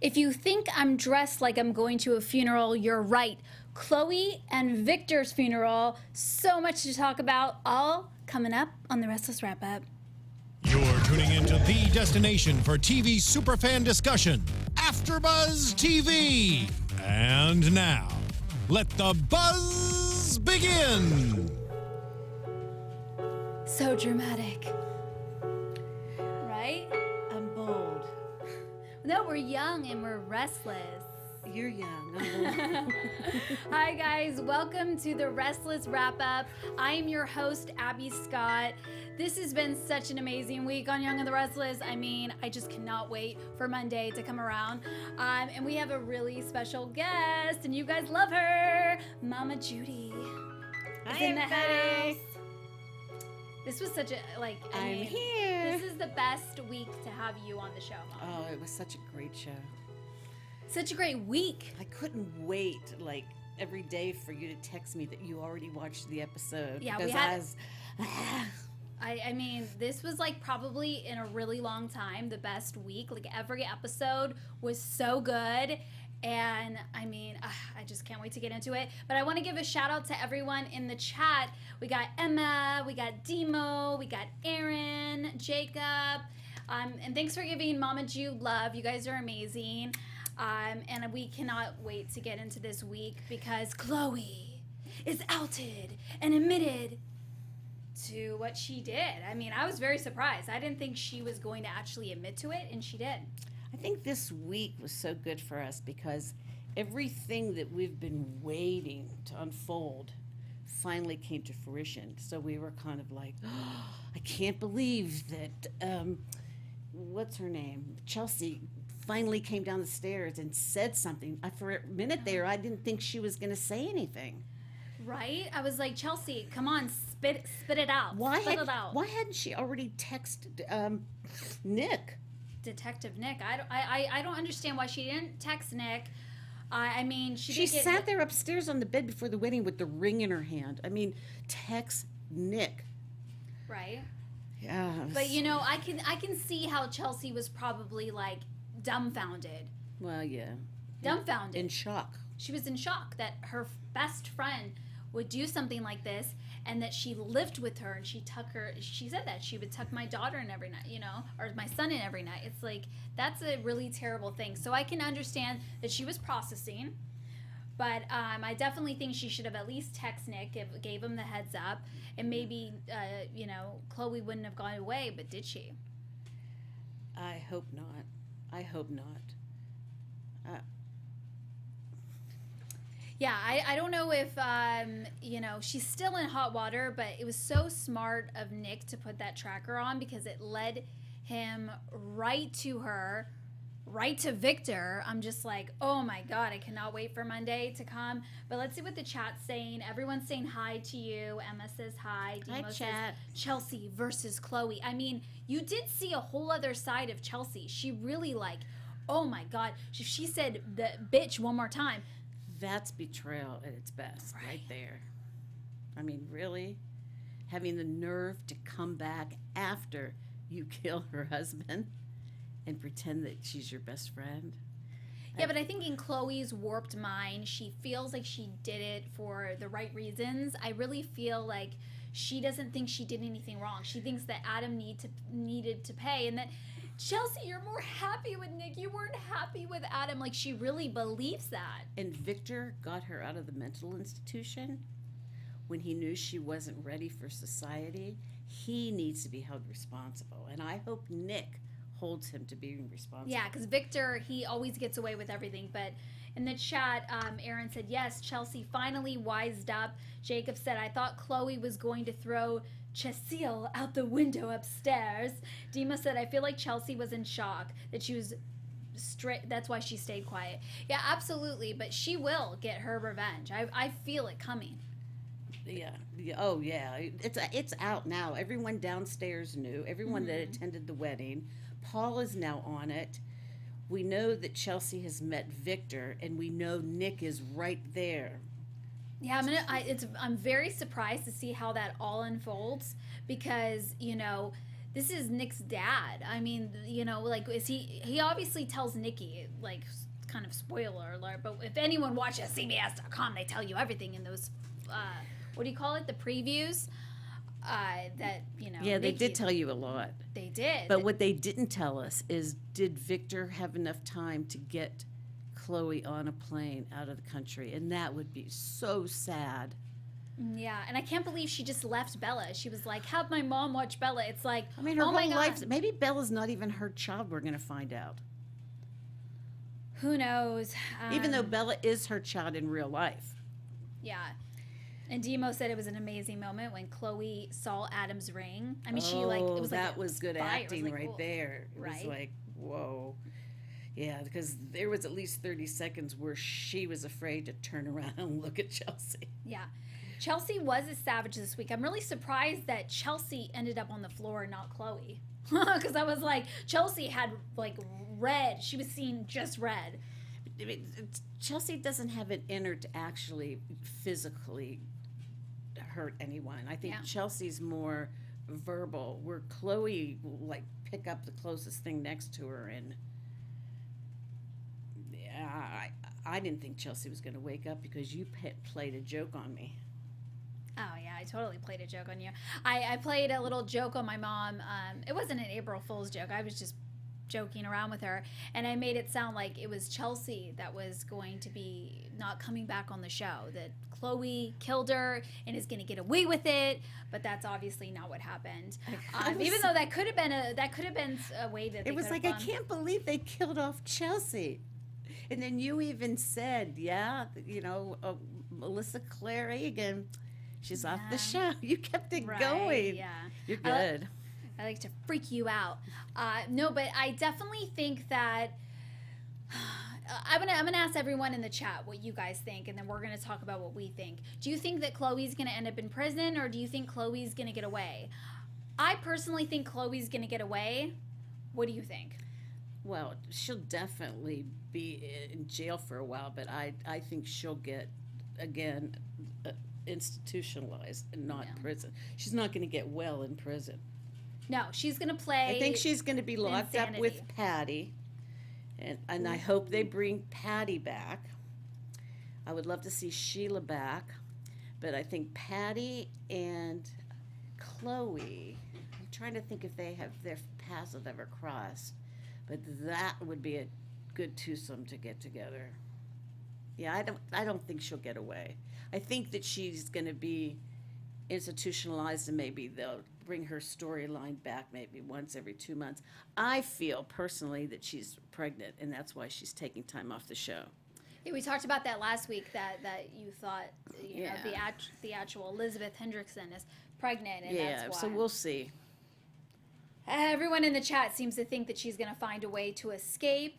If you think I'm dressed like I'm going to a funeral, you're right. Chloe and Victor's funeral. So much to talk about, all coming up on The Restless Wrap-Up. You're tuning into the destination for TV superfan discussion, AFTERBUZZ TV. And now, let the buzz begin. So dramatic. Right? I'm bold. No, we're young and we're restless. You're young. I'm bold. Hi guys, welcome to the Restless Wrap-Up. I am your host, Abbey Scott. This has been such an amazing week on Young and the Restless. I mean, I just cannot wait for Monday to come around. And we have a really special guest, and you guys love her. Mama Judy is in the house. This was such a, I'm here. This is the best week to have you on the show, Mom. Oh, it was such a great show. Such a great week. I couldn't wait, every day for you to text me that you already watched the episode. Yeah, because we had... I was... I mean, this was probably in a really long time the best week. Every episode was so good. And I mean, I just can't wait to get into it. But I want to give a shout out to everyone in the chat. We got Emma, we got Demo, we got Aaron, Jacob. And thanks for giving Mama Jude love. You guys are amazing. And we cannot wait to get into this week because Chloe is outed and admitted to what she did. I mean, I was very surprised. I didn't think she was going to actually admit to it, and she did. I think this week was so good for us because everything that we've been waiting to unfold finally came to fruition. So we were kind of like, oh, I can't believe that, what's her name? Chelsea finally came down the stairs and said something. For a minute there, I didn't think she was going to say anything. Right? I was like, Chelsea, come on, spit it out. Why Why hadn't she already texted Nick? Detective Nick. I don't understand why she didn't text Nick. I mean, she sat there upstairs on the bed before the wedding with the ring in her hand. I mean, text Nick. Right. Yeah. But I can see how Chelsea was probably dumbfounded. Well, yeah. Dumbfounded. In shock. She was in shock that her best friend would do something like this, and that she lived with her, and she said that she would tuck my daughter in every night, or my son in every night. It's that's a really terrible thing. So I can understand that she was processing, but I definitely think she should have at least texted Nick, gave him the heads up, and maybe, Chloe wouldn't have gone away, but did she? I hope not. I hope not. Yeah, I don't know if, she's still in hot water, but it was so smart of Nick to put that tracker on because it led him right to her, right to Victor. I'm just like, oh my God, I cannot wait for Monday to come. But let's see what the chat's saying. Everyone's saying hi to you. Emma says hi. Demo Hi, says chat. Chelsea versus Chloe. I mean, you did see a whole other side of Chelsea. She really oh my God. She said the bitch one more time. That's betrayal at its best, right there. I mean, really? Having the nerve to come back after you kill her husband and pretend that she's your best friend? Yeah, but I think in Chloe's warped mind, she feels like she did it for the right reasons. I really feel like she doesn't think she did anything wrong. She thinks that Adam needed to pay, and that Chelsea, you're more happy with Nick. You weren't happy with Adam. She really believes that. And Victor got her out of the mental institution when he knew she wasn't ready for society. He needs to be held responsible. And I hope Nick holds him to being responsible. Yeah, because Victor, he always gets away with everything. But in the chat, Aaron said, yes, Chelsea finally wised up. Jacob said, I thought Chloe was going to throw Cecile out the window upstairs. Dima said, I feel like Chelsea was in shock that she was straight. That's why she stayed quiet. Yeah, absolutely. But she will get her revenge. I feel it coming. Yeah. Oh, yeah. It's out now. Everyone downstairs knew. Everyone that attended the wedding. Paul is now on it. We know that Chelsea has met Victor, and we know Nick is right there. Yeah, I'm very surprised to see how that all unfolds because, this is Nick's dad. I mean, you know, like, is he obviously tells Nikki, like, kind of spoiler alert, but if anyone watches CBS.com, they tell you everything in those, what do you call it, the previews, that, you know. Yeah, they Nikki, did tell you a lot. They did. But what they didn't tell us is, did Victor have enough time to get Chloe on a plane out of the country? And that would be so sad. Yeah, and I can't believe she just left Bella. She was like, have my mom watch Bella. It's like, I mean, her oh my whole God. life, maybe Bella's not even her child, we're going to find out. Who knows? Even though Bella is her child in real life. Yeah. And Demo said it was an amazing moment when Chloe saw Adam's ring. I mean, she like, it was like that was good fire. It was acting like, right whoa. there. It was Right? like, whoa. Yeah, because there was at least 30 seconds where she was afraid to turn around and look at Chelsea. Yeah. Chelsea was a savage this week. I'm really surprised that Chelsea ended up on the floor and not Chloe. Because I was like, Chelsea had like red. She was seeing just red. I mean, Chelsea doesn't have it in her to actually physically hurt anyone. I think Yeah. Chelsea's more verbal, where Chloe will like pick up the closest thing next to her. And yeah, I didn't think Chelsea was going to wake up because you played a joke on me. Oh, yeah, I totally played a joke on you. I played a little joke on my mom. It wasn't an April Fool's joke. I was just joking around with her. And I made it sound like it was Chelsea that was going to be not coming back on the show, that Chloe killed her and is going to get away with it. But that's obviously not what happened. Even though that could have been a way that they It was could have like, I gone. can't believe they killed off Chelsea. And then you even said, yeah, you know, Melissa Claire Egan, she's off the show. You kept it Right, going. yeah. You're good. I like to freak you out. No, but I definitely think that I'm gonna ask everyone in the chat what you guys think, and then we're gonna talk about what we think. Do you think that Chloe's gonna end up in prison, or do you think Chloe's gonna get away? I personally think Chloe's gonna get away. What do you think? Well, she'll definitely be in jail for a while, but I think she'll get, again, institutionalized and not prison. She's not going to get well in prison. No, she's gonna play. I think she's going to be locked up with insanity. Patty, and I hope they bring Patty back. I would love to see Sheila back, but I think Patty and Chloe, I'm trying to think if they have their paths have ever crossed, but that would be a good twosome to get together. Yeah, I don't think she'll get away. I think that she's going to be institutionalized, and maybe they'll bring her storyline back maybe once every 2 months. I feel personally that she's pregnant, and that's why she's taking time off the show. Yeah, we talked about that last week. That you thought, you know, Yeah. the actual Elizabeth Hendrickson is pregnant, and Yeah, that's why. so we'll see. Everyone in the chat seems to think that she's going to find a way to escape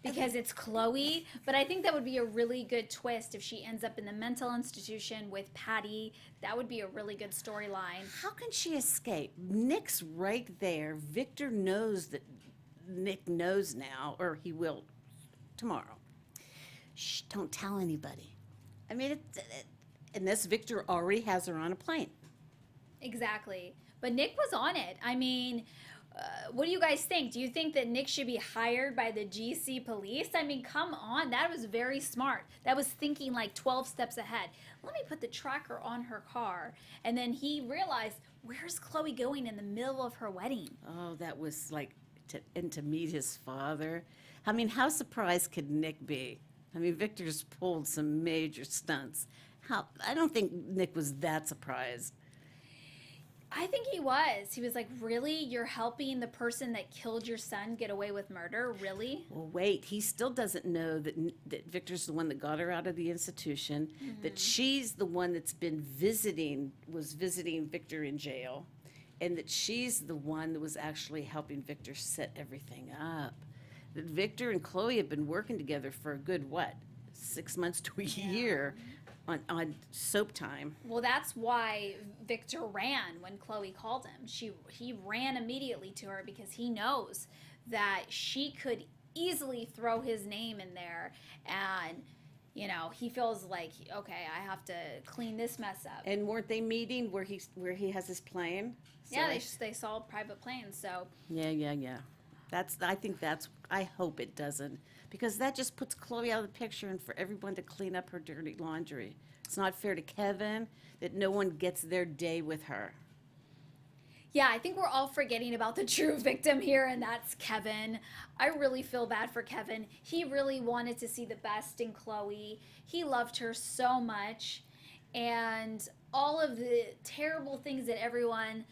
because it's Chloe. But I think that would be a really good twist if she ends up in the mental institution with Patty. That would be a really good storyline. How can she escape? Nick's right there. Victor knows that Nick knows now, or he will tomorrow. Shh, don't tell anybody. I mean, unless Victor already has her on a plane. Exactly. But Nick was on it. I mean, what do you guys think? Do you think that Nick should be hired by the GC police? I mean, come on. That was very smart. That was thinking like 12 steps ahead. Let me put the tracker on her car. And then he realized, where's Chloe going in the middle of her wedding? Oh, that was like, to meet his father. I mean, how surprised could Nick be? I mean, Victor's pulled some major stunts. I don't think Nick was that surprised. I think he was. He was like, really? You're helping the person that killed your son get away with murder? Really? Well, wait, he still doesn't know that Victor's the one that got her out of the institution, that she's the one that's been was visiting Victor in jail, and that she's the one that was actually helping Victor set everything up. That Victor and Chloe have been working together for a good, 6 months to a year on soap time. Well, that's why Victor ran when Chloe called him. He ran immediately to her because he knows that she could easily throw his name in there and he feels like, okay, I have to clean this mess up. And weren't they meeting where he has his plane? So Yeah, they saw private planes, so. Yeah. I hope it doesn't, because that just puts Chloe out of the picture and for everyone to clean up her dirty laundry. It's not fair to Kevin that no one gets their day with her. Yeah, I think we're all forgetting about the true victim here, and that's Kevin. I really feel bad for Kevin. He really wanted to see the best in Chloe. He loved her so much, and all of the terrible things that everyone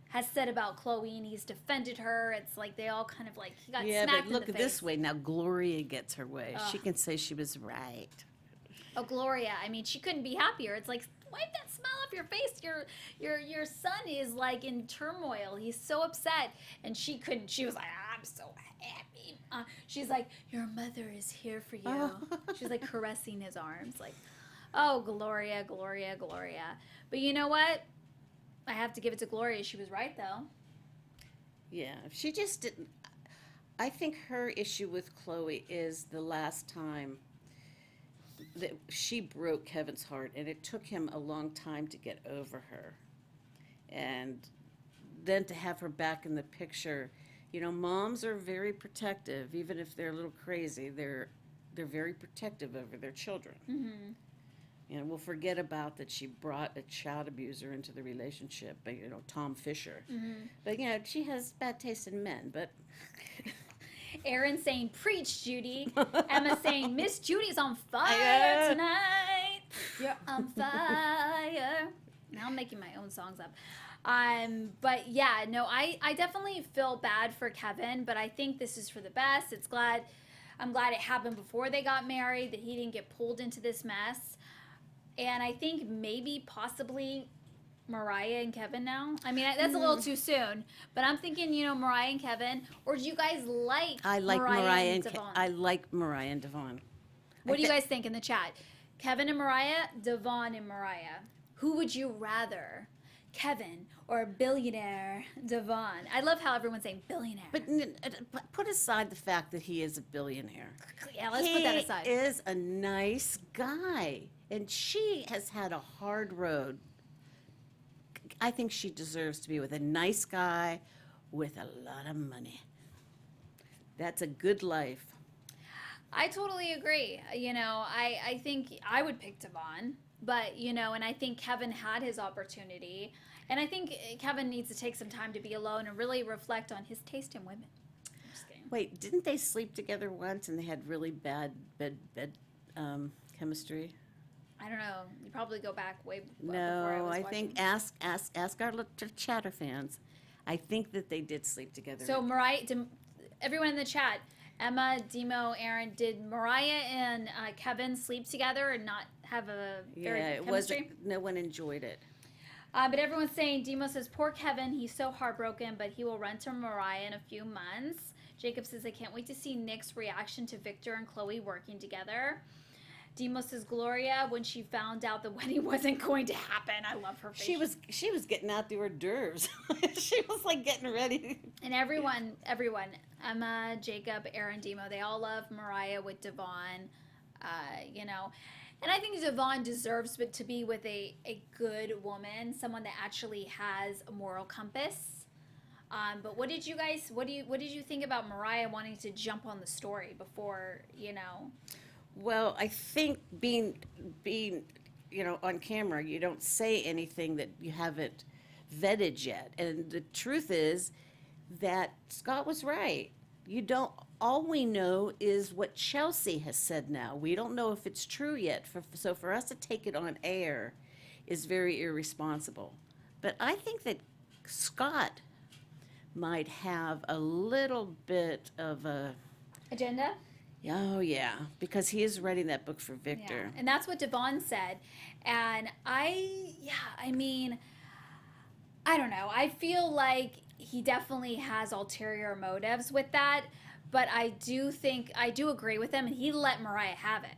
has said about Chloe, and he's defended her. It's like they all kind of like, he got smacked in the face. Yeah, but look at this way. Now Gloria gets her way. She can say she was right. Oh, Gloria, I mean, she couldn't be happier. It's like, wipe that smile off your face. Your son is like in turmoil. He's so upset. And she couldn't, she was like, I'm so happy. She's like, your mother is here for you. She's like caressing his arms. Like, oh, Gloria. But you know what? I have to give it to Gloria. She was right, though. Yeah, she just didn't. I think her issue with Chloe is the last time that she broke Kevin's heart, and it took him a long time to get over her. And then to have her back in the picture, moms are very protective, even if they're a little crazy. They're very protective over their children. Mm-hmm. We'll forget about that she brought a child abuser into the relationship, Tom Fisher. Mm-hmm. But, she has bad taste in men, but... Aaron saying, preach, Judy. Emma saying, Miss Judy's on fire tonight. You're on fire. Now I'm making my own songs up. But yeah, no, I definitely feel bad for Kevin, but I think this is for the best. I'm glad it happened before they got married, that he didn't get pulled into this mess. And I think maybe possibly Mariah and Kevin now. I mean, that's a little too soon, but I'm thinking, Mariah and Kevin. Or do you guys like? I like Mariah and Devon? I like Mariah and Devon. What do you guys think in the chat? Kevin and Mariah, Devon and Mariah. Who would you rather, Kevin or billionaire Devon? I love how everyone's saying billionaire. But put aside the fact that he is a billionaire. Yeah, let's put that aside. He is a nice guy, and she has had a hard road. I think she deserves to be with a nice guy with a lot of money. That's a good life. I totally agree. I think I would pick Devon, but, and I think Kevin had his opportunity. And I think Kevin needs to take some time to be alone and really reflect on his taste in women. Just kidding. Wait, didn't they sleep together once and they had really bad bed chemistry? I don't know. You probably go back way before No, I I was think ask our chatter fans. I think that they did sleep together. So Mariah, everyone in the chat, Emma, Demo, Aaron, did Mariah and Kevin sleep together and not have a very good chemistry? Wasn't. No one enjoyed it. But everyone's saying, Demo says, poor Kevin, he's so heartbroken, but he will run to Mariah in a few months. Jacob says, I can't wait to see Nick's reaction to Victor and Chloe working together. Demo says, Gloria, when she found out the wedding wasn't going to happen. I love her face. She was getting out the hors d'oeuvres. She was like getting ready. And everyone, Emma, Jacob, Aaron, Demo, they all love Mariah with Devon, And I think Devon deserves to be with a good woman, someone that actually has a moral compass. But what did you think about Mariah wanting to jump on the story before, Well, I think being on camera, you don't say anything that you haven't vetted yet. And the truth is that Scott was right. All we know is what Chelsea has said now. We don't know if it's true yet. So for us to take it on air is very irresponsible. But I think that Scott might have a little bit of a agenda. Oh, yeah, because he is writing that book for Victor. Yeah. And that's what Devon said. And I don't know. I feel like he definitely has ulterior motives with that. But I do agree with him, and he let Mariah have it.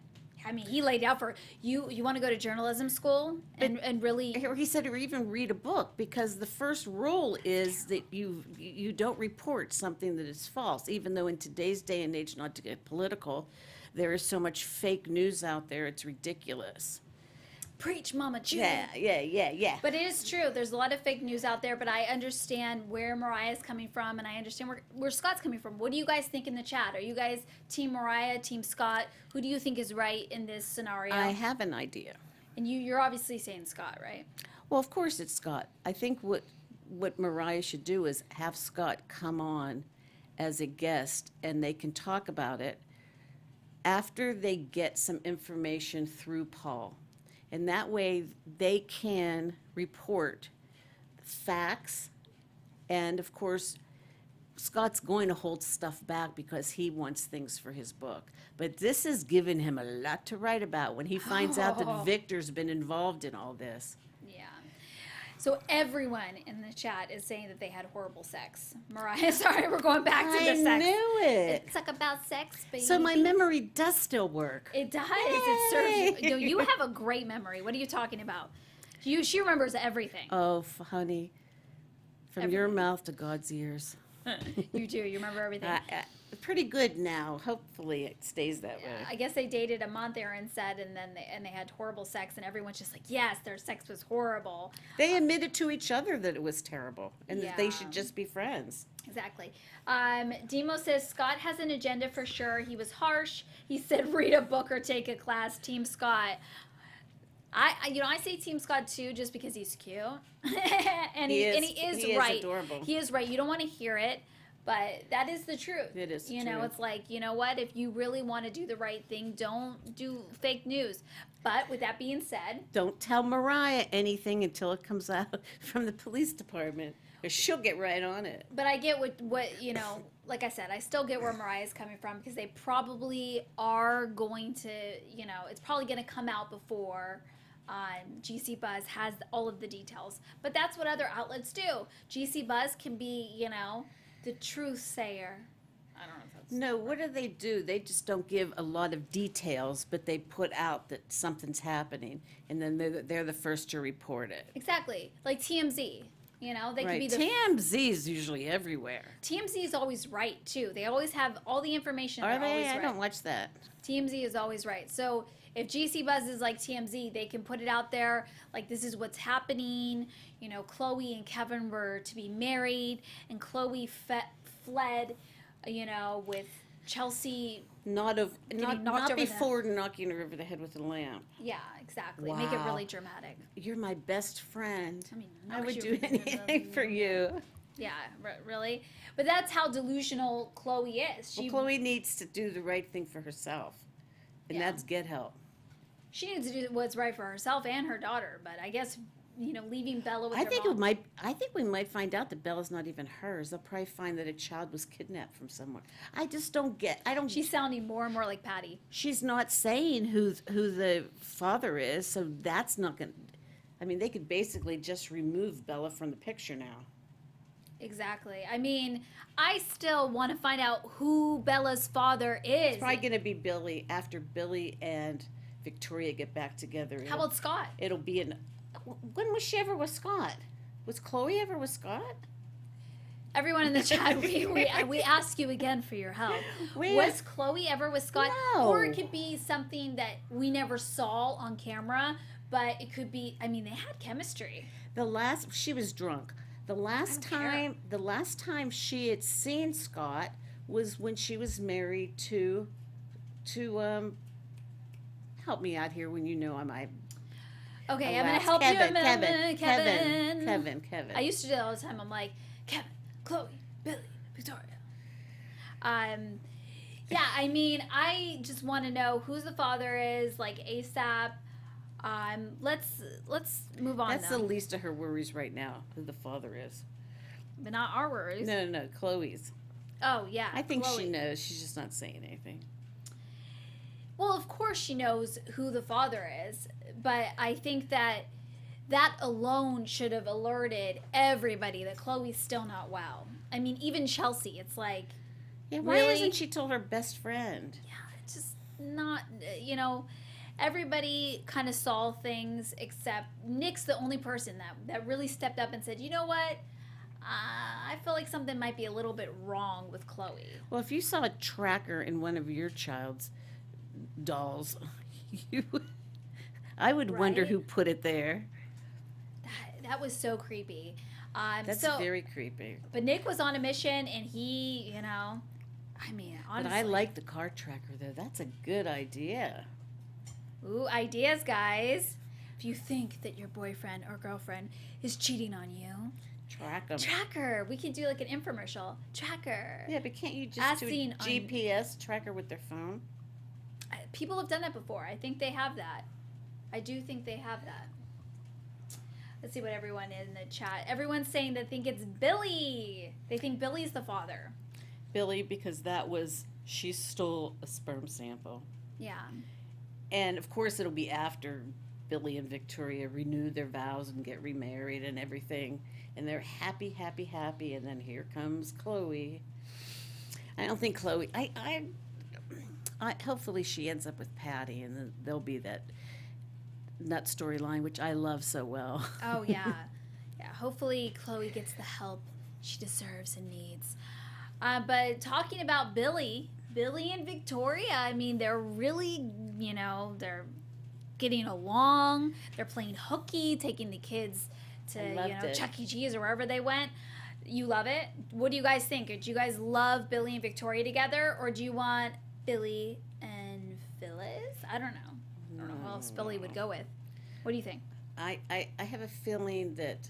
I mean, he laid out for you want to go to journalism school and really. Or he said, or even read a book, because the first rule is that you don't report something that is false, even though in today's day and age, not to get political, There is so much fake news out there, it's ridiculous. Preach, Mama Judy. Yeah. But it is true. There's a lot of fake news out there, but I understand where Mariah's coming from, and I understand where Scott's coming from. What do you guys think in the chat? Are you guys Team Mariah, Team Scott? Who do you think is right in this scenario? I have an idea. And you're obviously saying Scott, right? Well, of course it's Scott. I think what Mariah should do is have Scott come on as a guest, and they can talk about it after they get some information through Paul. And that way they can report facts. And of course, Scott's going to hold stuff back because he wants things for his book. But this has given him a lot to write about when he finds out that Victor's been involved in all this. Yeah. So everyone in the chat is saying that they had horrible sex. Mariah, sorry, we're going back to the sex. I knew it. It's like about sex, baby. So my memory does still work. It does. It serves you. You have a great memory. What are you talking about? She remembers everything. Oh, honey, from your mouth to God's ears. You do. You remember everything. Pretty good now. Hopefully it stays that way. I guess they dated a month, Aaron said, and then they had horrible sex, and everyone's just like, yes, their sex was horrible. They admitted to each other that it was terrible and that they Yeah. should just be friends. Exactly. Demo says Scott has an agenda for sure. He was harsh. He said read a book or take a class. Team Scott. I say Team Scott too, just because he's cute, and he is right. Adorable. He is right. You don't want to hear it, but that is the truth. It is the You know, truth. it's like, you know what? If you really want to do the right thing, don't do fake news. But with that being said, Don't tell Mariah anything until it comes out from the police department, or she'll get right on it. but I get what like I said, I still get where Mariah's coming from, because they probably are going to, it's probably going to come out before GC Buzz has all of the details. But that's what other outlets do. GC Buzz can be, the truth sayer. I don't know if that's... No, what do? They just don't give a lot of details, but they put out that something's happening, and then they're the first to report it. Exactly. Like TMZ. They can Right. be the... TMZ is usually everywhere. TMZ is always right, too. They always have all the information. Are They're they? always I right. don't watch that. TMZ is always right. So if GC Buzz is like TMZ, they can put it out there like, this is what's happening. Chloe and Kevin were to be married, and Chloe fled, with Chelsea. Not knocked before knocking her over the head with a lamp. Yeah, exactly. Make it Wow. really dramatic. You're my best friend. I mean, I knock would you do over the head with a anything for you. Yeah, really. But that's how delusional Chloe is. Well, Chloe needs to do the right thing for herself, and Yeah. that's get help. She needs to do what's right for herself and her daughter. But I guess, leaving Bella with I her think mom. I think we might find out that Bella's not even hers. They'll probably find that a child was kidnapped from somewhere. I just don't get. She's sounding more and more like Patty. She's not saying who the father is, so that's not going. I mean, they could basically just remove Bella from the picture now. Exactly. I mean, I still want to find out who Bella's father is. It's probably going to be Billy after Billy and Victoria get back together. How about Scott? It'll be when was she ever with Scott? Was Chloe ever with Scott? Everyone in the chat, we ask you again for your help. Was Chloe ever with Scott? No. Or it could be something that we never saw on camera, but it could be, they had chemistry. She was drunk. The last time she had seen Scott was when she was married to help me out here when I'm Okay, I'm going to help you. Kevin. I used to do that all the time. I'm like, Kevin, Chloe, Billy, Victoria. Yeah, I just want to know who the father is, like ASAP. Let's move on. That's though. the least of her worries right now, who the father is. But not our worries. No, Chloe's. Oh yeah. I think Chloe. she knows. She's just not saying anything. Well, of course she knows who the father is, but I think that alone should have alerted everybody that Chloe's still not well. Even Chelsea. It's like, Yeah, why really? hasn't she told her best friend? Yeah, it's just not. Everybody kind of saw things except Nick's the only person that really stepped up and said, you know what? I feel like something might be a little bit wrong with Chloe. Well, if you saw a tracker in one of your child's dolls. I would wonder Right? who put it there. That was so creepy. That's so, very creepy. but Nick was on a mission, and he, I mean, honestly. But I like the car tracker, though. That's a good idea. Ooh, ideas, guys. If you think that your boyfriend or girlfriend is cheating on you, Track them. tracker. We can do like an infomercial. Tracker. Yeah, but can't you As just do a seen on- GPS tracker with their phone? People have done that before. I think they have that. I do think they have that. Let's see what everyone in the chat. Everyone's saying they think it's Billy. They think Billy's the father. Billy, because she stole a sperm sample. Yeah. And of course, it'll be after Billy and Victoria renew their vows and get remarried and everything. And they're happy, happy, happy. And then here comes Chloe. I don't think Chloe. I hopefully she ends up with Patty, and then there'll be that nut storyline, which I love so well. Oh, yeah. Yeah. Hopefully, Chloe gets the help she deserves and needs. But talking about Billy and Victoria, I mean, they're really, they're getting along. They're playing hooky, taking the kids to, I loved it. Chuck E. Cheese or wherever they went. You love it? What do you guys think? Do you guys love Billy and Victoria together, or do you want Billy and Phyllis? I don't know who else Billy would go with. What do you think? I have a feeling that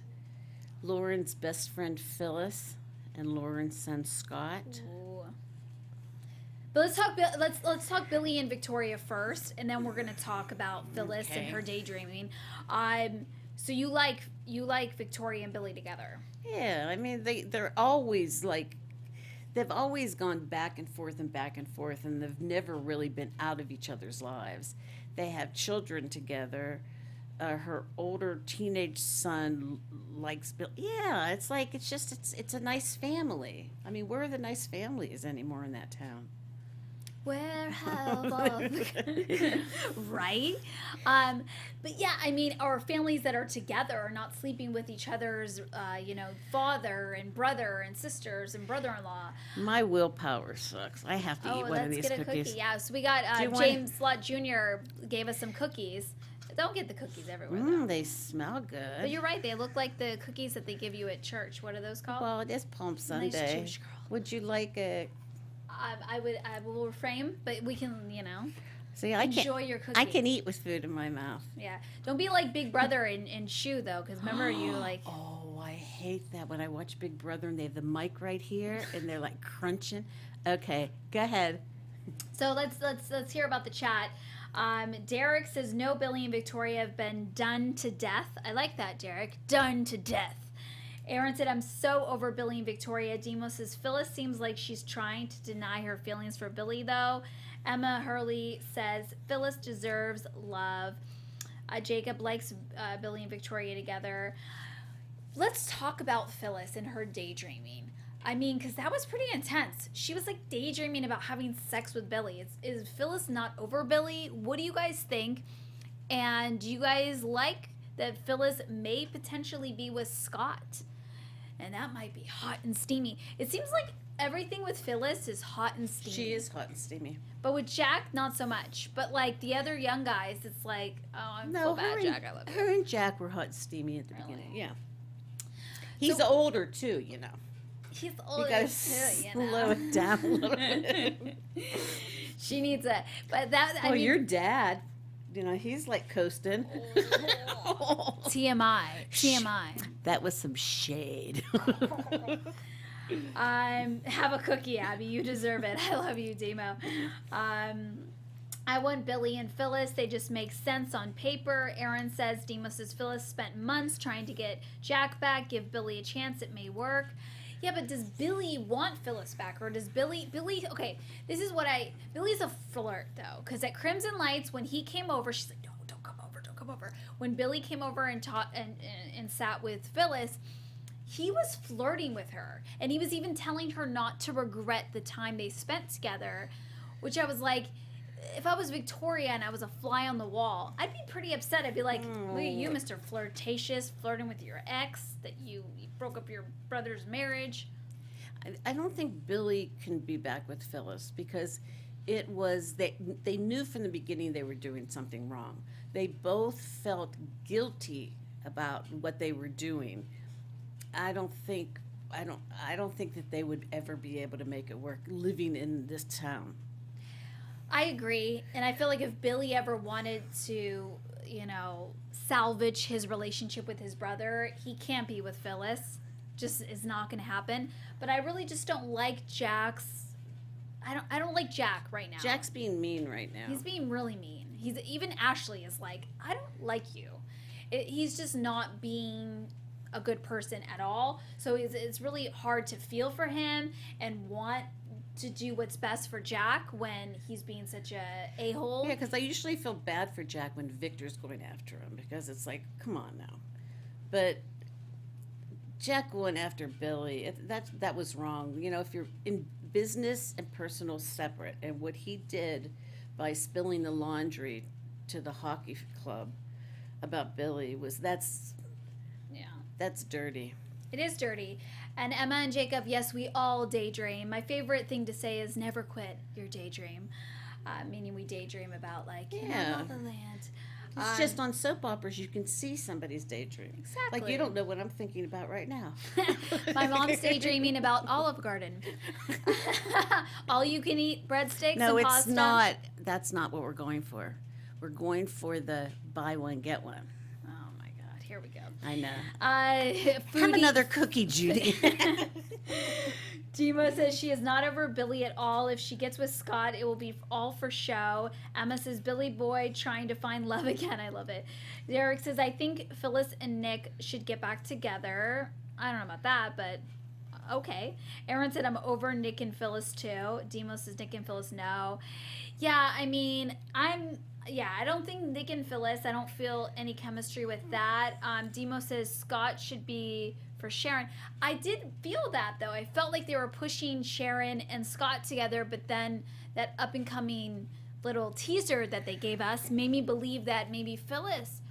Lauren's best friend Phyllis and Lauren's son Scott. Ooh. But let's talk Billy and Victoria first, and then we're gonna talk about Phyllis and Okay. her daydreaming. So you like Victoria and Billy together? Yeah, I mean they're always like they've always gone back and forth, and they've never really been out of each other's lives. They have children together. Her older teenage son likes Bill. Yeah, it's a nice family. I mean, where are the nice families anymore in that town? Where have all the right? But yeah, I mean, our families that are together are not sleeping with each other's, father and brother and sisters and brother-in-law. My willpower sucks. I have to eat one of let's these get a cookies. cookie. Yeah, so we got Do you want- James Slott Jr. gave us some cookies. Don't get the cookies everywhere. Though. They smell good. But you're right; they look like the cookies that they give you at church. What are those called? Well, it is Palm Sunday. Nice Jewish girl. Would you like a? I will refrain, but we can, See, I can't. enjoy your cookie. I can eat with food in my mouth. Yeah, don't be like Big Brother and Shoe though, because remember you like. Oh, I hate that when I watch Big Brother and they have the mic right here and they're like crunching. Okay, go ahead. So let's hear about the chat. Derek says no, Billy and Victoria have been done to death. I like that, Derek. Done to death. Aaron said, I'm so over Billy and Victoria. Demo says, Phyllis seems like she's trying to deny her feelings for Billy, though. Emma Hurley says, Phyllis deserves love. Jacob likes Billy and Victoria together. Let's talk about Phyllis and her daydreaming. I mean, because that was pretty intense. She was like daydreaming about having sex with Billy. Is Phyllis not over Billy? What do you guys think? And do you guys like that Phyllis may potentially be with Scott? And that might be hot and steamy. It seems like everything with Phyllis is hot and steamy. She is hot and steamy. But with Jack, not so much. But like the other young guys, it's like, oh, I'm so bad, Jack. I love you. Her and Jack were hot and steamy at the Really? beginning. Yeah. He's older too, He's You older gotta too, slow it down a little bit. She needs a, but that, I Oh, mean, your dad, he's like coasting. TMI. That was some shade. Have a cookie, Abby. You deserve it. I love you, Demo. I want Billy and Phyllis. They just make sense on paper. Aaron says Demo says Phyllis spent months trying to get Jack back. Give Billy a chance. It may work. Yeah, but does Billy want Phyllis back, or does Billy? Okay, this is what Billy's a flirt though, because at Crimson Lights when he came over, she's like, don't come over. When Billy came over and taught and sat with Phyllis, he was flirting with her, and he was even telling her not to regret the time they spent together, which I was like, if I was Victoria and I was a fly on the wall, I'd be pretty upset. I'd be like, look at you, Mr. Flirtatious, flirting with your ex, that you broke up your brother's marriage. I don't think Billy can be back with Phyllis because it was they knew from the beginning they were doing something wrong. They both felt guilty about what they were doing. I don't think that they would ever be able to make it work living in this town. I agree, and I feel like if Billy ever wanted to, salvage his relationship with his brother, he can't be with Phyllis. Just is not going to happen. But I really just don't like Jack's. I don't like Jack right now. Jack's being mean right now. He's being really mean. Even Ashley is like, I don't like you. He's just not being a good person at all. So it's really hard to feel for him and want to do what's best for Jack when he's being such a hole. Yeah, because I usually feel bad for Jack when Victor's going after him, because it's like, come on now. But Jack going after Billy, that was wrong. If you're in business and personal separate, and what he did by spilling the laundry to the hockey club about Billy that's dirty. It is dirty. And Emma and Jacob, yes, we all daydream. My favorite thing to say is never quit your daydream. Meaning we daydream about Yeah. the land. It's just on soap operas you can see somebody's daydream. Exactly. Like, you don't know what I'm thinking about right now. My mom's daydreaming about Olive Garden. All you can eat breadsticks No, and it's pasta. not. That's not what we're going for. We're going for the buy one, get one. Oh my God, here we go. I know. Have Foodie- another cookie, Judy. Dima says she is not over Billy at all. If she gets with Scott, it will be all for show. Emma says Billy boy trying to find love again. I love it. Derek says I think Phyllis and Nick should get back together. I don't know about that, but okay. Aaron said I'm over Nick and Phyllis too. Demo says Nick and Phyllis no. Yeah, I mean I don't think Nick and Phyllis, I don't feel any chemistry with that. Demo says Scott should be for Sharon. I did feel that, though. I felt like they were pushing Sharon and Scott together, but then that up-and-coming little teaser that they gave us made me believe that maybe Phyllis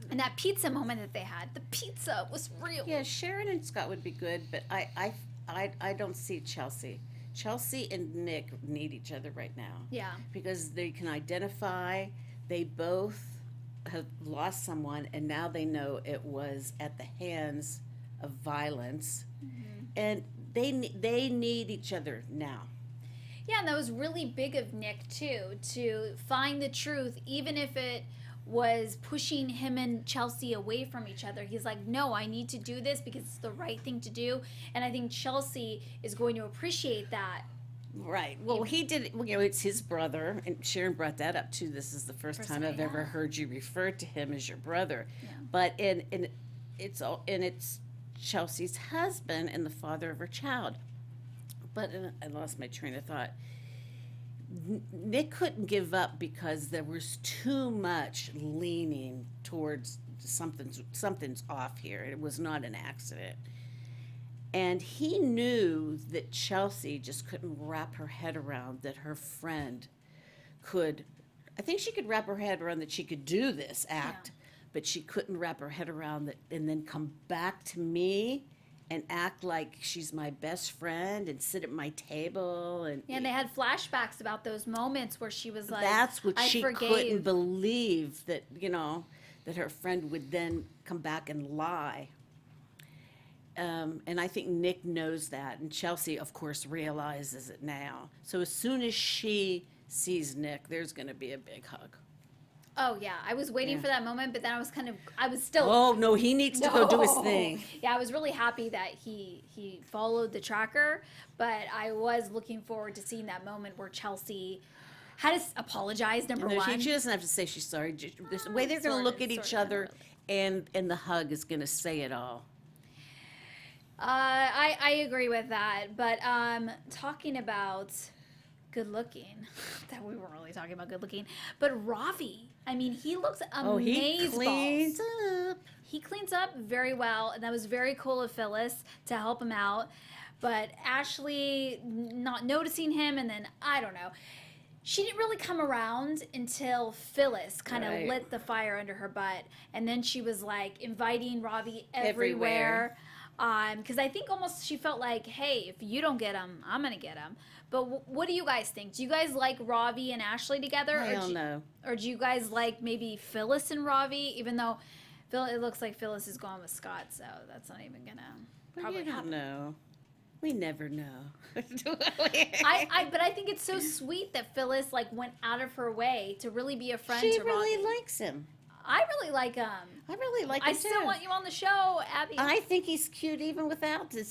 and that pizza moment that they had, the pizza was real. Yeah, Sharon and Scott would be good, but I don't see Chelsea. Chelsea and Nick need each other right now. Yeah. Because they can identify, they both have lost someone, and now they know it was at the hands of violence, and they need each other now. Yeah, and that was really big of Nick too, to find the truth, even if it was pushing him and Chelsea away from each other. He's like, no, I need to do this because it's the right thing to do, and I think Chelsea is going to appreciate that. Right. Well, he did. It's his brother, and Sharon brought that up too. This is the first time I've ever heard you refer to him as your brother. Yeah. But it's Chelsea's husband and the father of her child. But I lost my train of thought. Nick couldn't give up because there was too much leaning towards something's off here. It was not an accident. And he knew that Chelsea just couldn't wrap her head around that her friend could, I think she could wrap her head around that she could do this act, but she couldn't wrap her head around that and then come back to me and act like she's my best friend and sit at my table. And they had flashbacks about those moments where she was like, that's what I she forgave. couldn't believe, that, that her friend would then come back and lie. And I think Nick knows that, and Chelsea, of course, realizes it now. So as soon as she sees Nick, there's going to be a big hug. Oh, yeah. I was waiting for that moment, but then I was still... Oh, no, he needs to go do his thing. Yeah, I was really happy that he followed the tracker, but I was looking forward to seeing that moment where Chelsea had to apologize, number one. She doesn't have to say she's sorry. The way they're going to look at each other, and the hug is going to say it all. I agree with that, but talking about good looking, that we weren't really talking about good looking, but Ravi, I mean, he looks amazing. He cleans up. He cleans up very well, and that was very cool of Phyllis to help him out, but Ashley not noticing him, and then, I don't know. She didn't really come around until Phyllis kind of lit the fire under her butt, and then she was like inviting Ravi everywhere. Because I think almost she felt like, hey, if you don't get him, I'm going to get him. But what do you guys think? Do you guys like Ravi and Ashley together? I don't know. Or do you guys like maybe Phyllis and Ravi, even though it looks like Phyllis is going with Scott, so that's not even going to probably happen. No. We never know. But I think it's so sweet that Phyllis like went out of her way to really be a friend She to Ravi. really likes him. I really like him. I really like him I still want you on the show, Abbey. I think he's cute even without the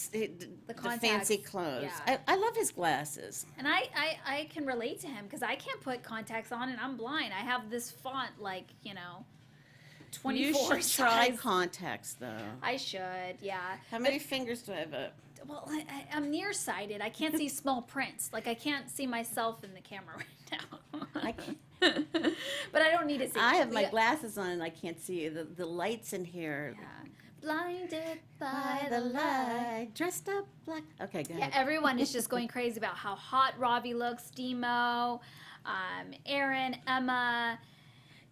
fancy clothes. Yeah. I love his glasses. And I can relate to him because I can't put contacts on and I'm blind. I have this font 24 You should size. try contacts, though. I should, yeah. How many fingers do I have up? Well, I'm nearsighted. I can't see small prints. Like I can't see myself in the camera right now. I can't. But I don't need to see. I have my glasses on and I can't see you. The lights in here. Yeah. Blinded by By the light, dressed up black. Okay, go ahead. Yeah, everyone is just going crazy about how hot Ravi looks. Demo, Aaron, Emma.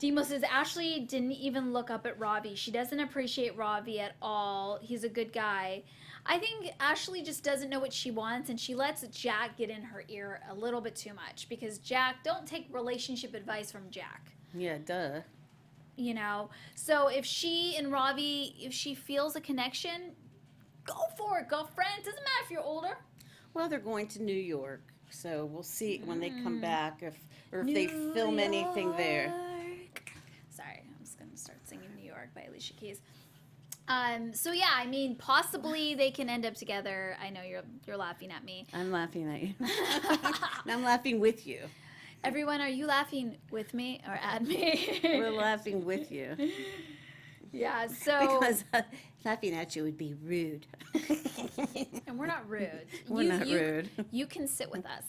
Demo says Ashley didn't even look up at Ravi. She doesn't appreciate Ravi at all. He's a good guy. I think Ashley just doesn't know what she wants, and she lets Jack get in her ear a little bit too much because don't take relationship advice from Jack. Yeah, duh. You know, so if she and Ravi, if she feels a connection, go for it, girlfriend. Doesn't matter if you're older. Well, they're going to New York, so we'll see when they come back if they film anything there. Sorry, I'm just gonna start singing New York by Alicia Keys. So yeah, I mean, possibly they can end up together. I know you're laughing at me. I'm laughing at you. And I'm laughing with you. Everyone, are you laughing with me or at me? We're laughing with you. Yeah, so Because laughing at you would be rude. and we're not rude. We're not rude. You can sit with us.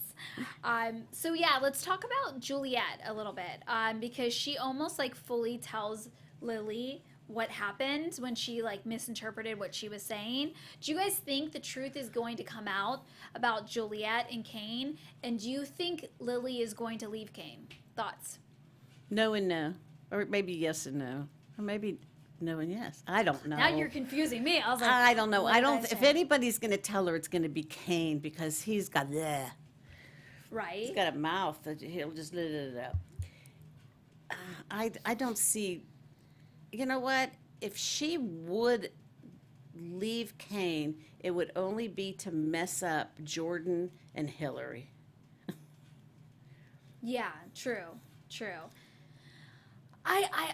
So yeah, let's talk about Juliet a little bit because she almost like fully tells Lily what happened when she like misinterpreted what she was saying. Do you guys think the truth is going to come out about Juliet and Kane? And do you think Lily is going to leave Kane? Thoughts? No and no. Or maybe yes and no. Or maybe no and yes. I don't know. Now you're confusing me. I was like, I don't know. what I did don't. say? If anybody's going to tell her, it's going to be Kane because he's got Right. He's got a mouth that he'll just let it out. I don't see. You know what? If she would leave Kane, it would only be to mess up Jordan and Hillary. Yeah, true.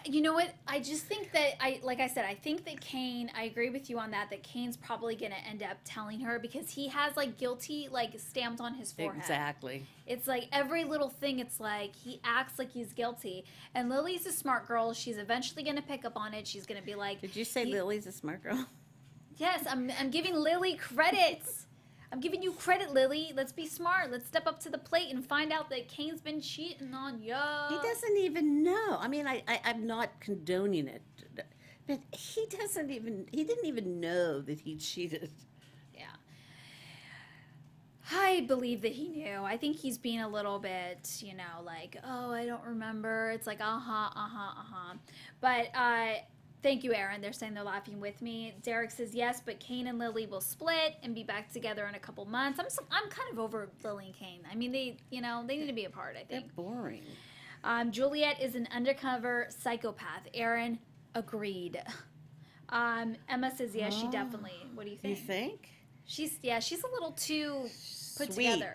You know what? I just think that like I said, I think that Kane, I agree with you on that Kane's probably going to end up telling her because he has like guilty like stamped on his forehead. Exactly. It's like every little thing, it's like he acts like he's guilty. And Lily's a smart girl. She's eventually going to pick up on it. She's going to be like, Did you say Lily's a smart girl? yes, I'm giving Lily credits. I'm giving you credit, Lily. Let's be smart. Let's step up to the plate and find out that Kane's been cheating on you. He doesn't even know. I mean, I'm not condoning it, but he didn't even know that he cheated. Yeah. I believe that he knew. I think he's being a little bit, like, oh, I don't remember. It's like, But thank you, Aaron. They're saying they're laughing with me. Derek says yes, but Kane and Lily will split and be back together in a couple months. I'm kind of over Lily and Kane. I mean, they need to be apart, I think. They're boring. Juliet is an undercover psychopath. Aaron agreed. Emma says yes, she definitely. What do you think? You think? She's a little too put Sweet. together.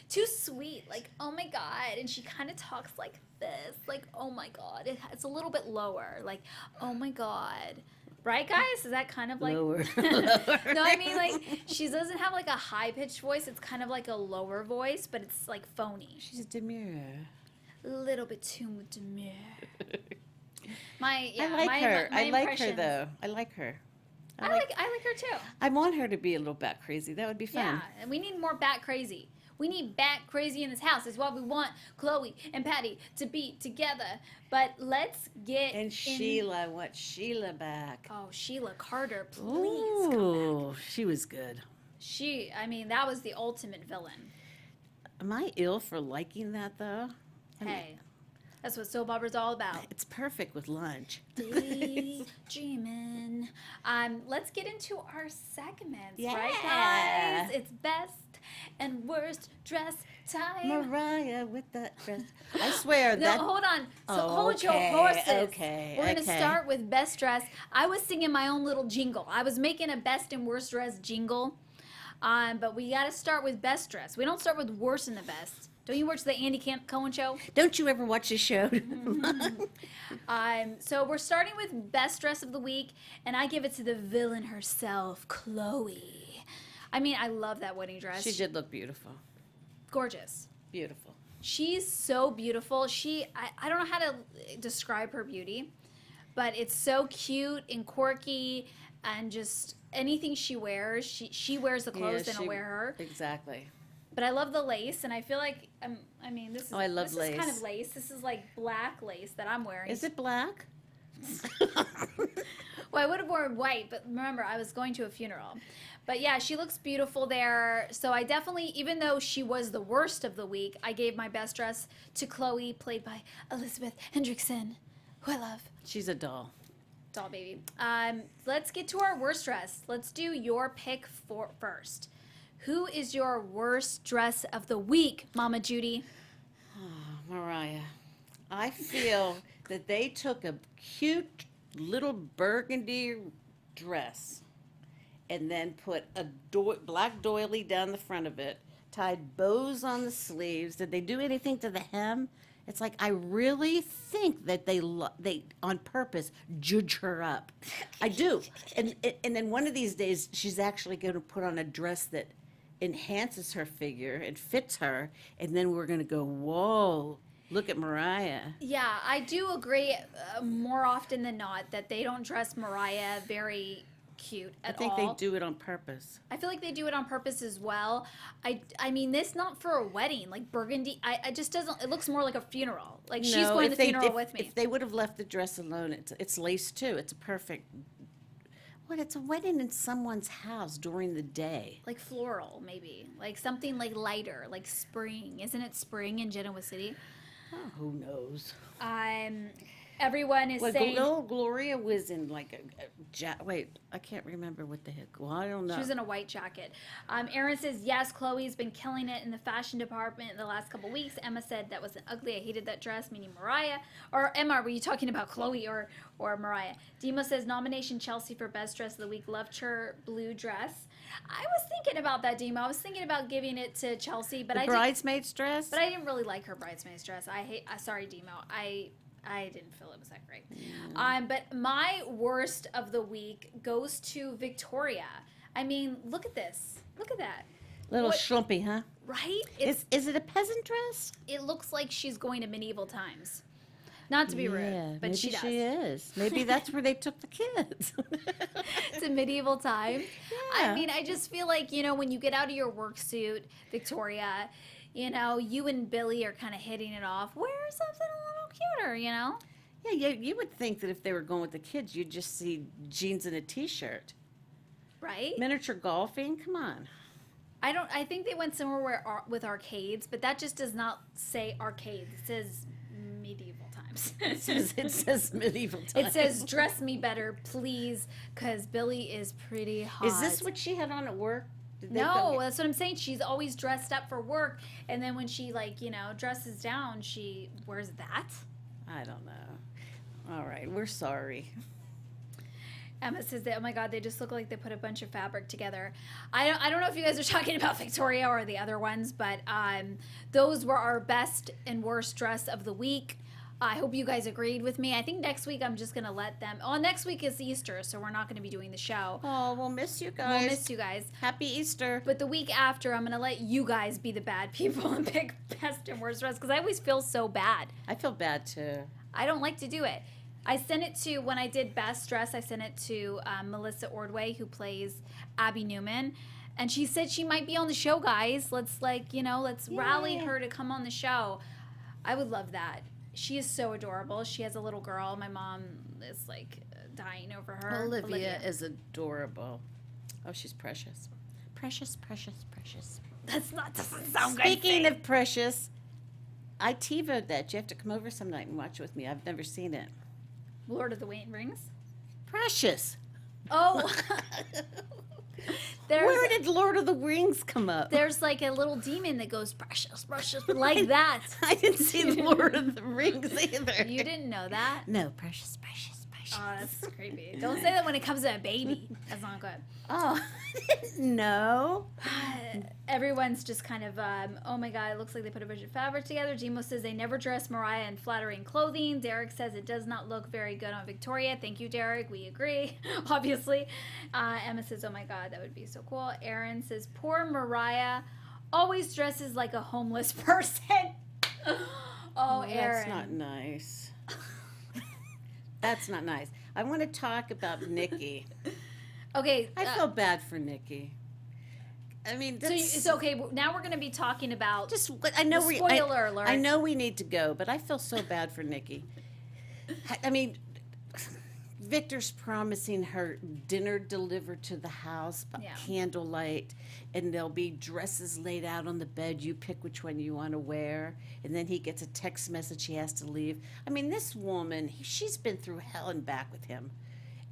Too sweet. Like, oh my God. And she kind of talks like this. Like, oh my God. It's a little bit lower. Like, oh my God. Right, guys? Is that kind of like... Lower. No, I mean, like, she doesn't have like a high-pitched voice. It's kind of like a lower voice, but it's like phony. She's demure. A little bit too demure. I like her. I like her, though. I like her. I like her too. I want her to be a little bat crazy. That would be fun. Yeah, and we need more bat crazy. We need bat crazy in this house. That's why we want Chloe and Patty to be together. But let's get And Sheila, I want Sheila back. Oh, Sheila Carter, please come Ooh, she was good. back. That was the ultimate villain. Am I ill for liking that, though? Hey, That's what soap opera's all about. It's perfect with lunch. Daydreaming. Let's get into our segments, Yeah. right, guys? It's best and worst dress time. Mariah with that dress. I swear No, that. hold on. So Oh, hold your okay, horses. okay, We're gonna okay. start with best dress. I was singing my own little jingle. I was making a best and worst dress jingle. But we gotta start with best dress. We don't start with worst and the best. Don't you watch the Andy Cohen show? Don't you ever watch the show? So we're starting with best dress of the week, and I give it to the villain herself, Chloe. I mean, I love that wedding dress. She did look beautiful. Gorgeous. Beautiful. She's so beautiful. I don't know how to describe her beauty, but it's so cute and quirky, and just anything she wears, she wears the clothes, then I'll wear her. Exactly. But I love the lace, and I feel like I mean this is I love this is kind lace. of lace. This is like black lace that I'm wearing. Is it black? Well, I would have worn white, but remember I was going to a funeral. But yeah, she looks beautiful there. So I definitely, even though she was the worst of the week, I gave my best dress to Chloe, played by Elizabeth Hendrickson, who I love. She's a doll. Doll baby. Let's get to our worst dress. Let's do your pick first. Who is your worst dress of the week, Mama Judy? Mariah, I feel that they took a cute little burgundy dress and then put a black doily down the front of it, tied bows on the sleeves. Did they do anything to the hem? It's like, I really think that they on purpose judge her up. I do. And then one of these days, she's actually going to put on a dress that enhances her figure and fits her, and then we're going to go, whoa, look at Mariah. Yeah, I do agree more often than not that they don't dress Mariah very cute I at think all. they do it on purpose. I feel like they do it on purpose as well. I mean, this not for a wedding, like burgundy. I just doesn't. It looks more like a funeral. Like she's No, going to if the they- funeral if- with me. If they would have left the dress alone, it's lace too. It's a perfect. What? It's a wedding in someone's house during the day. Like floral, maybe. Like something like lighter, like spring. Isn't it spring in Genoa City? Oh, who knows? Everyone is Well, saying Gloria was in like wait, I can't remember what the heck. Well, I don't know. she was in a white jacket. Erin says, yes, Chloe's been killing it in the fashion department in the last couple weeks. Emma said that wasn't ugly. I hated that dress, meaning Mariah. Or Emma, were you talking about Chloe or Mariah? Demo says, nomination Chelsea for best dress of the week. Loved her blue dress. I was thinking about that, Demo. I was thinking about giving it to Chelsea, but the bridesmaid's dress. But I didn't really like her bridesmaid's dress. Sorry, Demo. I didn't feel it was that great. But my worst of the week goes to Victoria. I mean, look at this. Look at that. Little What- schlumpy, huh? Right? Is it a peasant dress? It looks like she's going to medieval times. Not to be rude, but maybe she does. she is. Maybe that's where they took the kids. To medieval time. Yeah. I mean, I just feel like, when you get out of your work suit, Victoria, you and Billy are kind of hitting it off. Wear something a little cuter, Yeah, you would think that if they were going with the kids, you'd just see jeans and a t-shirt. Right? Miniature golfing, come on. I think they went somewhere with arcades, but that just does not say arcades. It says medieval times. It says medieval times. It says dress me better, please, because Billy is pretty hot. Is this what she had on at work? Did they No, go- that's what I'm saying. She's always dressed up for work, and then when she dresses down, she wears that. I don't know. All right, we're sorry. Emma says that, oh my God, they just look like they put a bunch of fabric together. I don't know if you guys are talking about Victoria or the other ones, but those were our best and worst dress of the week. I hope you guys agreed with me. I think next week I'm just going to let them. Oh, next week is Easter, so we're not going to be doing the show. Oh, we'll miss you guys. We'll miss you guys. Happy Easter. But the week after, I'm going to let you guys be the bad people and pick best and worst dress because I always feel so bad. I feel bad too. I don't like to do it. I sent it to, when I did best dress, I sent it to Melissa Ordway, who plays Abbey Newman. And she said she might be on the show, guys. Let's rally her to come on the show. I would love that. She is so adorable. She has a little girl. My mom is dying over her. Olivia is adorable. Oh, she's precious. Precious, precious, precious. Doesn't sound good. Speaking of precious, I TiVo'd that. You have to come over some night and watch with me. I've never seen it. Lord of the Rings. Precious. Oh. Where did Lord of the Rings come up? There's like a little demon that goes precious, precious, like that. I didn't see Lord of the Rings either. You didn't know that? No, precious, precious, precious. Oh, that's creepy. Don't say that when it comes to a baby. That's not good. Oh, I didn't know. Everyone's just kind of, oh my God, it looks like they put a bunch of fabric together. Demo says they never dress Mariah in flattering clothing. Derek says it does not look very good on Victoria. Thank you, Derek. We agree, obviously. Emma says, oh my God, that would be so cool. Aaron says, poor Mariah always dresses like a homeless person. Oh, Aaron. That's not nice. That's not nice. I want to talk about Nikki. Okay. I feel bad for Nikki. I mean, So it's okay. Now we're going to be talking about just I know the spoiler alert. I know we need to go, but I feel so bad for Nikki. I mean, Victor's promising her dinner delivered to the house by candlelight, and there'll be dresses laid out on the bed. You pick which one you want to wear, and then he gets a text message he has to leave. I mean, this woman, she's been through hell and back with him.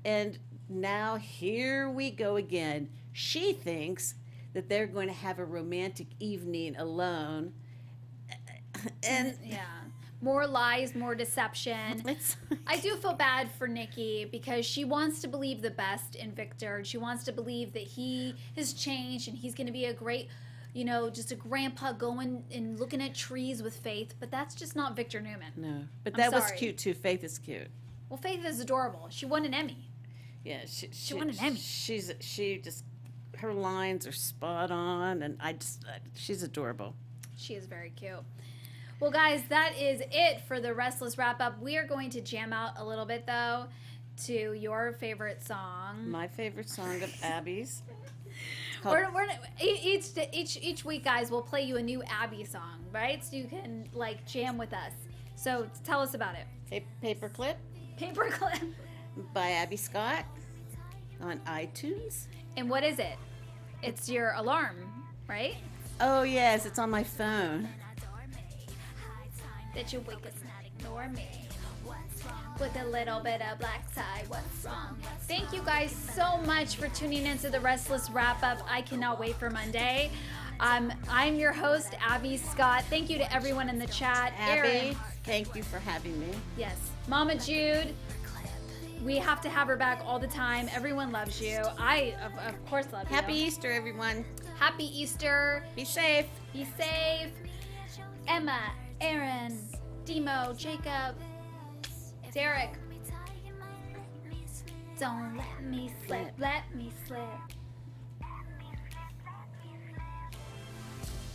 And now here we go again. She thinks that they're going to have a romantic evening alone. And more lies, more deception. I do feel bad for Nikki because she wants to believe the best in Victor. She wants to believe that he has changed and he's going to be a great, just a grandpa going and looking at trees with Faith. But that's just not Victor Newman. No, but that was cute too. Faith is cute. Well, Faith is adorable. She won an Emmy. Yeah, she won an Emmy. Her lines are spot on, and she's adorable. She is very cute. Well, guys, that is it for the Restless wrap-up. We are going to jam out a little bit, though, to your favorite song. My favorite song of Abby's. Each week, guys, we'll play you a new Abbey song, right? So you can, jam with us. So tell us about it. Paperclip. Paperclip. By Abby Scott on iTunes. And what is it? It's your alarm, right? Oh, yes, it's on my phone. That you wake up and not ignore me. With a little bit of black tie, what's wrong? Thank you guys so much for tuning into the Restless wrap-up. I cannot wait for Monday. I'm your host, Abby Scott. Thank you to everyone in the chat. Abby, Aaron, thank you for having me. yes. Mama Jude, we have to have her back all the time. Everyone loves you. I, of course, love you. Happy Easter, everyone. Happy Easter. Be safe. Be safe. Emma, Aaron, Demo, Jacob, Derek. Don't let me slip, let me slip.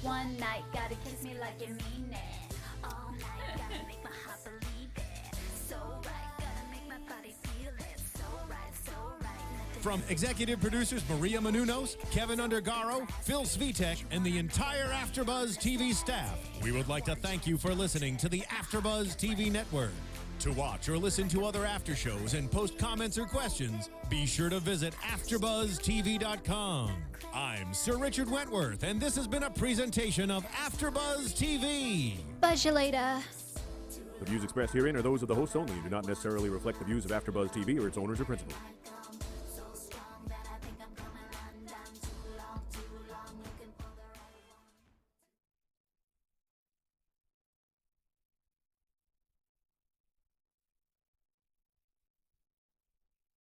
One night, gotta kiss me like you mean it. All night, gotta make my heart believe it. So right, gotta make my body feel it. So right, so right. From executive producers Maria Menounos, Kevin Undergaro, Phil Svitek, and the entire AfterBuzz TV staff, we would like to thank you for listening to the AfterBuzz TV network. To watch or listen to other after shows and post comments or questions, be sure to visit AfterBuzzTV.com. I'm Sir Richard Wentworth, and this has been a presentation of AfterBuzz TV. Buzz you later. The views expressed herein are those of the hosts only and do not necessarily reflect the views of AfterBuzz TV or its owners or principals.